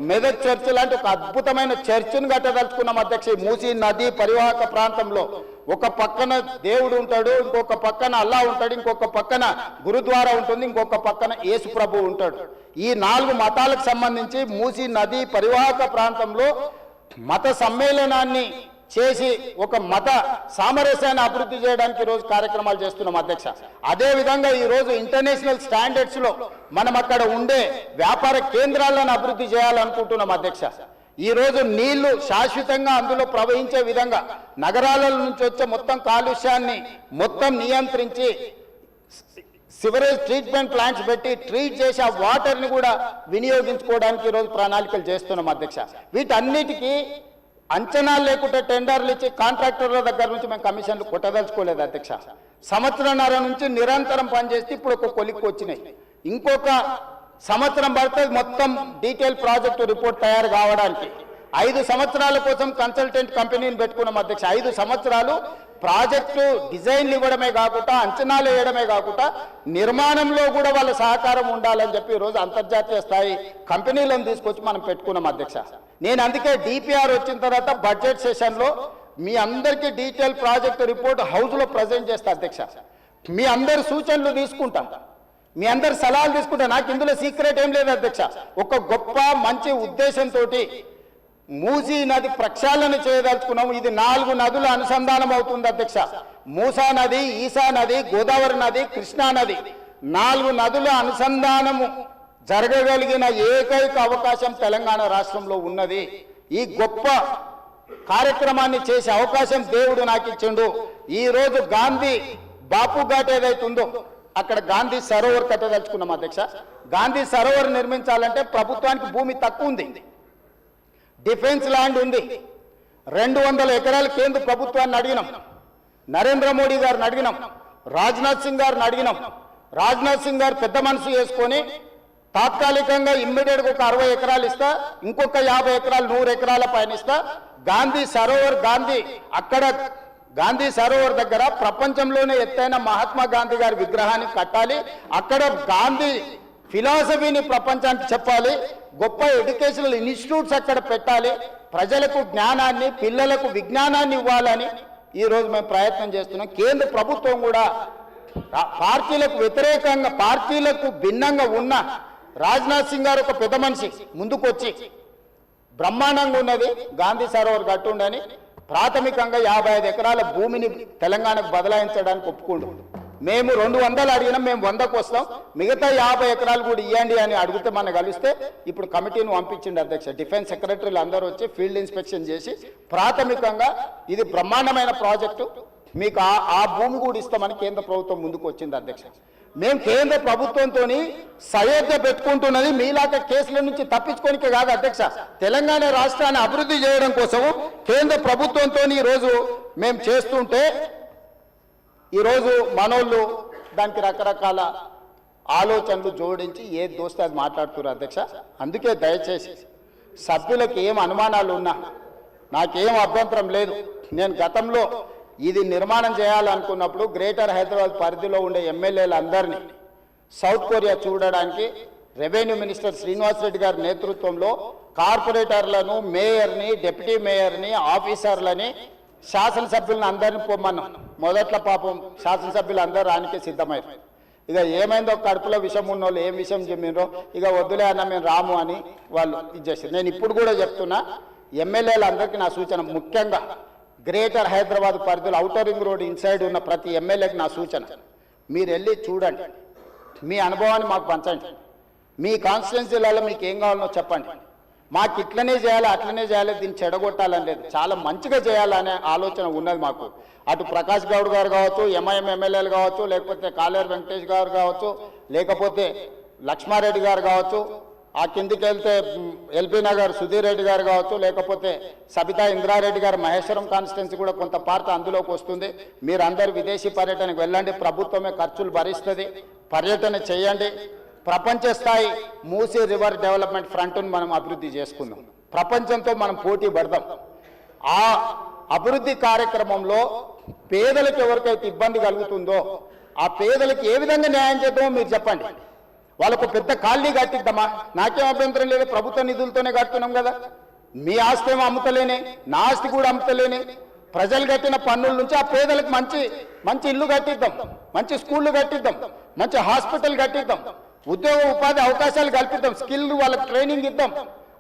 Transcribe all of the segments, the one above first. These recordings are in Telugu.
మెదక్ చర్చ్ లాంటి ఒక అద్భుతమైన చర్చిని కట్టదలుచుకున్నాం అధ్యక్ష. మూసీ నది పరివాహక ప్రాంతంలో ఒక పక్కన దేవుడు ఉంటాడు, ఇంకొక పక్కన అల్లా ఉంటాడు, ఇంకొక పక్కన గురుద్వారా ఉంటుంది, ఇంకొక పక్కన యేసు ప్రభు ఉంటాడు. ఈ 4 మతాలకు సంబంధించి మూసీ నది పరివాహక ప్రాంతంలో మత సమ్మేళనాన్ని చేసి ఒక మత సామరస్యాన్ని అభివృద్ధి చేయడానికి ఈరోజు కార్యక్రమాలు చేస్తున్నాం అధ్యక్ష. అదేవిధంగా ఈరోజు ఇంటర్నేషనల్ స్టాండర్డ్స్లో మనం అక్కడ ఉండే వ్యాపార కేంద్రాలను అభివృద్ధి చేయాలనుకుంటున్నాం అధ్యక్ష. ఈరోజు నీళ్లు శాశ్వతంగా అందులో ప్రవహించే విధంగా నగరాల నుంచి వచ్చే మొత్తం కాలుష్యాన్ని మొత్తం నియంత్రించి సివరేజ్ ట్రీట్మెంట్ ప్లాంట్స్ పెట్టి ట్రీట్ చేసి ఆ వాటర్ని కూడా వినియోగించుకోవడానికి ఈరోజు ప్రణాళికలు చేస్తున్నాం అధ్యక్ష. వీటన్నిటికీ అంచనాలు లేకుండా టెండర్లు ఇచ్చి కాంట్రాక్టర్ల దగ్గర నుంచి మేము కమిషన్లు కొట్టదలుచుకోలేదు అధ్యక్ష. సంవత్సరంన్నర నుంచి నిరంతరం పనిచేస్తే ఇప్పుడు ఒక కొలిక్కి వచ్చినాయి. ఇంకొక సంవత్సరం పడుతుంది మొత్తం డీటెయిల్ ప్రాజెక్టు రిపోర్ట్ తయారు కావడానికి. 5 సంవత్సరాల కోసం కన్సల్టెంట్ కంపెనీని పెట్టుకున్నాం అధ్యక్ష. 5 సంవత్సరాలు ప్రాజెక్టు డిజైన్లు ఇవ్వడమే కాకుండా అంచనాలు వేయడమే కాకుండా నిర్మాణంలో కూడా వాళ్ళ సహకారం ఉండాలని చెప్పి ఈరోజు అంతర్జాతీయ స్థాయి కంపెనీలను తీసుకొచ్చి మనం పెట్టుకున్నాం అధ్యక్ష. నేను అందుకే డిపిఆర్ వచ్చిన తర్వాత బడ్జెట్ సెషన్లో మీ అందరికీ డీటెయిల్ ప్రాజెక్టు రిపోర్ట్ హౌస్లో ప్రజెంట్ చేస్తా అధ్యక్ష. మీ అందరి సూచనలు తీసుకుంటాం, మీ అందరి సలహాలు తీసుకుంటా. నాకు ఇందులో సీక్రెట్ ఏం లేదు అధ్యక్ష. ఒక గొప్ప మంచి ఉద్దేశంతో మూసీ నది ప్రక్షాళన చేయదలుచుకున్నాము. ఇది 4 నదుల అనుసంధానం అవుతుంది అధ్యక్ష. మూసా నది, ఈసా నది, గోదావరి నది, కృష్ణా నది, 4 నదుల అనుసంధానము జరగగలిగిన ఏకైక అవకాశం తెలంగాణ రాష్ట్రంలో ఉన్నది. ఈ గొప్ప కార్యక్రమాన్ని చేసే అవకాశం దేవుడు నాకు ఇచ్చిండు. ఈరోజు గాంధీ బాపు ఘాట్ ఏదైతుందో అక్కడ గాంధీ సరోవర్ కట్టదలుచుకున్నాం అధ్యక్ష. గాంధీ సరోవర్ నిర్మించాలంటే ప్రభుత్వానికి భూమి తక్కువ ఉంది, డిఫెన్స్ ల్యాండ్ ఉంది. 200 ఎకరాలు కేంద్ర ప్రభుత్వాన్ని అడిగినాం, నరేంద్ర మోడీ గారిని అడిగినాం, రాజ్నాథ్ సింగ్ గారిని అడిగినాం. రాజ్నాథ్ సింగ్ గారు పెద్ద మనసు చేసుకొని తాత్కాలికంగా ఇమ్మీడియట్గా ఒక 60 ఎకరాలు ఇస్తా, ఇంకొక 50 ఎకరాలు 100 ఎకరాల పైన ఇస్తా. గాంధీ సరోవర్ అక్కడ గాంధీ సరోవర్ దగ్గర ప్రపంచంలోనే ఎత్తైన మహాత్మా గాంధీ గారి విగ్రహాన్ని కట్టాలి. అక్కడ గాంధీ ఫిలాసఫీని ప్రపంచానికి చెప్పాలి. గొప్ప ఎడ్యుకేషనల్ ఇన్స్టిట్యూట్స్ అక్కడ పెట్టాలి. ప్రజలకు జ్ఞానాన్ని, పిల్లలకు విజ్ఞానాన్ని ఇవ్వాలని ఈరోజు మేము ప్రయత్నం చేస్తున్నాం. కేంద్ర ప్రభుత్వం కూడా పార్టీలకు వ్యతిరేకంగా, పార్టీలకు భిన్నంగా ఉన్న రాజ్నాథ్ సింగ్ గారు ఒక పెద్ద మనిషి ముందుకొచ్చి బ్రహ్మాండంగా ఉన్నది గాంధీ సరోవర్ కట్టుండని ప్రాథమికంగా 55 ఎకరాల భూమిని తెలంగాణకు బదలాయించడానికి ఒప్పుకుండు. మేము 200 అడిగినాం, మేము 100కు వస్తాం, మిగతా 50 ఎకరాలు కూడా ఇవ్వండి అని అడిగితే మనం కలిస్తే ఇప్పుడు కమిటీని పంపించింది అధ్యక్ష. డిఫెన్స్ సెక్రటరీలు అందరూ వచ్చి ఫీల్డ్ ఇన్స్పెక్షన్ చేసి ప్రాథమికంగా ఇది బ్రహ్మాండమైన ప్రాజెక్టు, మీకు ఆ భూమి కూడా ఇస్తామని కేంద్ర ప్రభుత్వం ముందుకు వచ్చింది అధ్యక్ష. మేము కేంద్ర ప్రభుత్వంతో సయోధ్య పెట్టుకుంటున్నది మీలాగా కేసుల నుంచి తప్పించుకోనికే కాదు అధ్యక్ష, తెలంగాణ రాష్ట్రాన్ని అభివృద్ధి చేయడం కోసము కేంద్ర ప్రభుత్వంతో ఈరోజు మేము చేస్తుంటే ఈరోజు మనోళ్ళు దానికి రకరకాల ఆలోచనలు జోడించి ఏది దోస్తే అది మాట్లాడుతున్నారు అధ్యక్ష. అందుకే దయచేసి సభ్యులకు ఏం అనుమానాలు ఉన్నా నాకేం అభ్యంతరం లేదు. నేను గతంలో ఇది నిర్మాణం చేయాలనుకున్నప్పుడు గ్రేటర్ హైదరాబాద్ పరిధిలో ఉండే ఎమ్మెల్యేలందరినీ సౌత్ కొరియా చూడడానికి రెవెన్యూ మినిస్టర్ శ్రీనివాస్ రెడ్డి గారి నేతృత్వంలో కార్పొరేటర్లను, మేయర్ని, డిప్యూటీ మేయర్ని, ఆఫీసర్లని, శాసనసభ్యులను అందరినీ పొమ్మన్నాం. మొదట్లో పాపం శాసనసభ్యులు అందరూ రానికి సిద్ధమయ్యారు. ఇక ఏమైందో కడుపులో విషం ఉన్నోళ్ళు ఏం విషయం చెప్పినరో ఇక వద్దులే అన్న మేము రాము అని వాళ్ళు ఇచ్చేసారు. నేను ఇప్పుడు కూడా చెప్తున్నా, ఎమ్మెల్యేలందరికీ నా సూచన, ముఖ్యంగా గ్రేటర్ హైదరాబాద్ పరిధిలో ఔటర్ రింగ్ రోడ్ ఇన్సైడ్ ఉన్న ప్రతి ఎమ్మెల్యేకి నా సూచన, మీరు వెళ్ళి చూడండి, మీ అనుభవాన్ని మాకు పంచండి, మీ కాన్స్టిట్యున్సీలలో మీకు ఏం కావాలనో చెప్పండి. మాకు ఇట్లనే చేయాలి, అట్లనే చేయాలి, దీన్ని చెడగొట్టాలని లేదు, చాలా మంచిగా చేయాలనే ఆలోచన ఉన్నది మాకు. అటు ప్రకాష్ గౌడ్ గారు కావచ్చు, ఎంఐఎం ఎమ్మెల్యేలు కావచ్చు, లేకపోతే కాలేరు వెంకటేష్ గారు కావచ్చు, లేకపోతే లక్ష్మారెడ్డి గారు కావచ్చు, ఆ కిందికి వెళ్తే ఎల్బీ నగర్ సుధీర్ రెడ్డి గారు కావచ్చు, లేకపోతే సబితా ఇంద్రారెడ్డి గారు మహేశ్వరం కాన్స్టిట్యున్సీ కూడా కొంత పార్ట్ అందులోకి వస్తుంది. మీరందరూ విదేశీ పర్యటనకు వెళ్ళండి, ప్రభుత్వమే ఖర్చులు భరిస్తుంది, పర్యటన చేయండి. ప్రపంచ స్థాయి మూసీ రివర్ డెవలప్మెంట్ ఫ్రంట్ను మనం అభివృద్ధి చేసుకుందాం, ప్రపంచంతో మనం పోటీ పడదాం. ఆ అభివృద్ధి కార్యక్రమంలో పేదలకు ఎవరికైతే ఇబ్బంది కలుగుతుందో ఆ పేదలకు ఏ విధంగా న్యాయం చేద్దామో మీరు చెప్పండి. వాళ్ళకు పెద్ద కాలనీ కట్టిద్దామా? నాకేం అభ్యంతరం లేదు, ప్రభుత్వ నిధులతోనే కడుతున్నాం కదా. మీ ఆస్తి ఏమో అమ్ముతలేనే, నా ఆస్తి కూడా అమ్ముతలేనే. ప్రజలు కట్టిన పన్నుల నుంచి ఆ పేదలకు మంచి మంచి ఇల్లు కట్టిద్దాం, మంచి స్కూళ్ళు కట్టిద్దాం, మంచి హాస్పిటల్ కట్టిద్దాం, ఉద్యోగ ఉపాధి అవకాశాలు కల్పిద్దాం, స్కిల్ వాళ్ళకి ట్రైనింగ్ ఇద్దాం.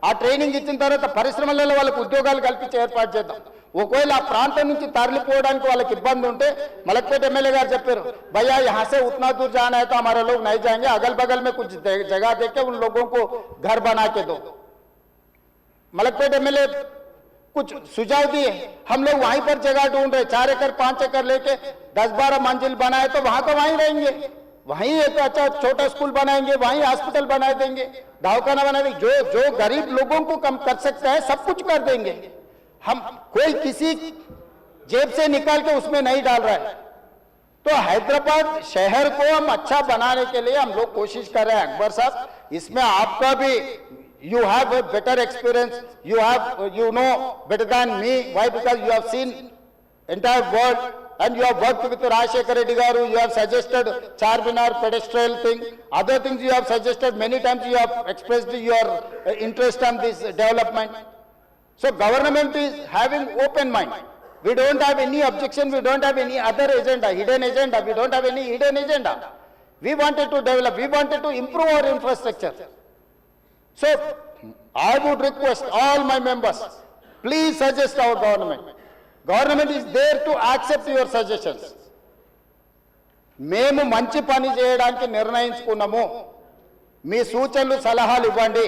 ఆ ట్రైనింగ్ ఇచ్చిన తర్వాత పరిశ్రమలలో వాళ్ళకి ఉద్యోగాలు కల్పించి ఏర్పాటు చేద్దాం. ఒకవేళ ఆ ప్రాంతం నుంచి తరలిపోవడానికి వాళ్ళకి ఇబ్బంది ఉంటే, మలక్పేట ఎమ్మెల్యే గారు చెప్పారు, भैया यहाँ से उतना दूर जाना है तो हमारे लोग नहीं जाएंगे, अगल बगल में कुछ जगह देके उन लोगों को घर बना के दो। मलकपेट एमएलए कुछ सुझाव दिए, हम लोग वहीं पर जगह ढूंढ रहे, 4 एकड़ 5 एकड़ लेके 10-12 मंजिल बनाए तो वहां का वहीं रहेंगे, वहीं एक अच्छा छोटा स्कूल बनाएंगे, वहीं हॉस्पिटल बना देंगे, दवाखाना बना देंगे। जो जो गरीब लोगों को कम कर सकता है सब कुछ कर देंगे। हम कोई किसी जेब से निकाल के उसमें नहीं डाल रहा है। तो हैदराबाद शहर को हम अच्छा बनाने के लिए हम लोग कोशिश कर रहे हैं। अकबर साहब, इसमें आपका भी you have a better experience, you know better than me. Why? Because you have seen entire world and you have worked with Rajshekar Reddy garu. You have suggested Charminar pedestrian thing, other things you have suggested many times. You have expressed your interest on this development. So government is having open mind. We don't have any objection, we don't have any other agenda, hidden agenda. We don't have any hidden agenda. We wanted to develop, we wanted to improve our infrastructure. So I would request all my members, please suggest our government. Government is there to accept your suggestions. మేము మంచి పని చేయడానికి నిర్ణయించుకున్నాము, మీ సూచనలు సలహాలు ఇవ్వండి.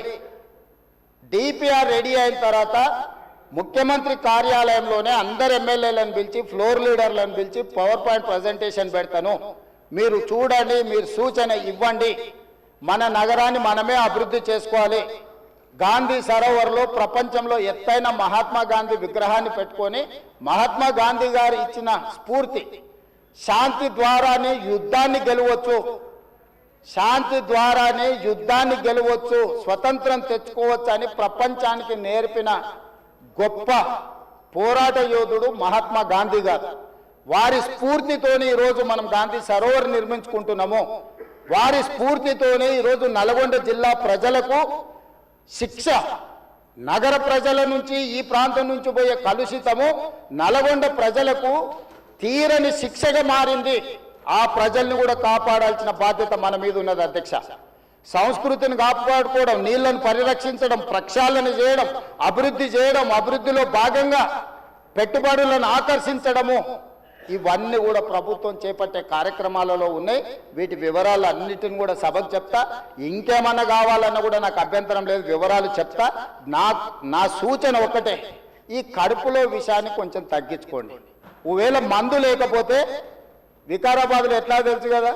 డిపిఆర్ రెడీ అయిన తర్వాత ముఖ్యమంత్రి కార్యాలయంలోనే అందరు ఎమ్మెల్యేలను పిలిచి, ఫ్లోర్ లీడర్లను పిలిచి పవర్ పాయింట్ ప్రజెంటేషన్ పెడతాను. మీరు చూడండి, మీరు సూచన ఇవ్వండి. మన నగరాన్ని మనమే అభివృద్ధి చేసుకోవాలి. గాంధీ సరోవర్లో ప్రపంచంలో ఎత్తైన మహాత్మా గాంధీ విగ్రహాన్ని పెట్టుకొని, మహాత్మా గాంధీ గారు ఇచ్చిన స్ఫూర్తి, శాంతి ద్వారానే యుద్ధాన్ని గెలవచ్చు, శాంతి ద్వారానే యుద్ధాన్ని గెలవచ్చు, స్వతంత్రం తెచ్చుకోవచ్చు అని ప్రపంచానికి నేర్పిన గొప్ప పోరాట యోధుడు మహాత్మా గాంధీ గారు. వారి స్ఫూర్తితోనే ఈరోజు మనం గాంధీ సరోవర్ నిర్మించుకుంటున్నాము. వారి స్ఫూర్తితోనే ఈరోజు నల్గొండ జిల్లా ప్రజలకు శిక్ష, నగర ప్రజల నుంచి ఈ ప్రాంతం నుంచి పోయే కలుషితము నల్గొండ ప్రజలకు తీరని శిక్షగా మారింది. ఆ ప్రజల్ని కూడా కాపాడాల్సిన బాధ్యత మన మీద ఉన్నది అధ్యక్ష. సంస్కృతిని కాపాడుకోవడం, నీళ్లను పరిరక్షించడం, ప్రక్షాళన చేయడం, అభివృద్ధి చేయడం, అభివృద్ధిలో భాగంగా పెట్టుబడులను ఆకర్షించడము, ఇవన్నీ కూడా ప్రభుత్వం చేపట్టే కార్యక్రమాలలో ఉన్నాయి. వీటి వివరాలు అన్నిటిని కూడా సభకు చెప్తా. ఇంకేమన్నా కావాలన్నా కూడా నాకు అభ్యంతరం లేదు, వివరాలు చెప్తా. నా సూచన ఒకటే, ఈ కడుపులో విషయాన్ని కొంచెం తగ్గించుకోండి. ఒకవేళ మందు లేకపోతే వికారాబాద్లో ఎట్లా తెలుసు కదా,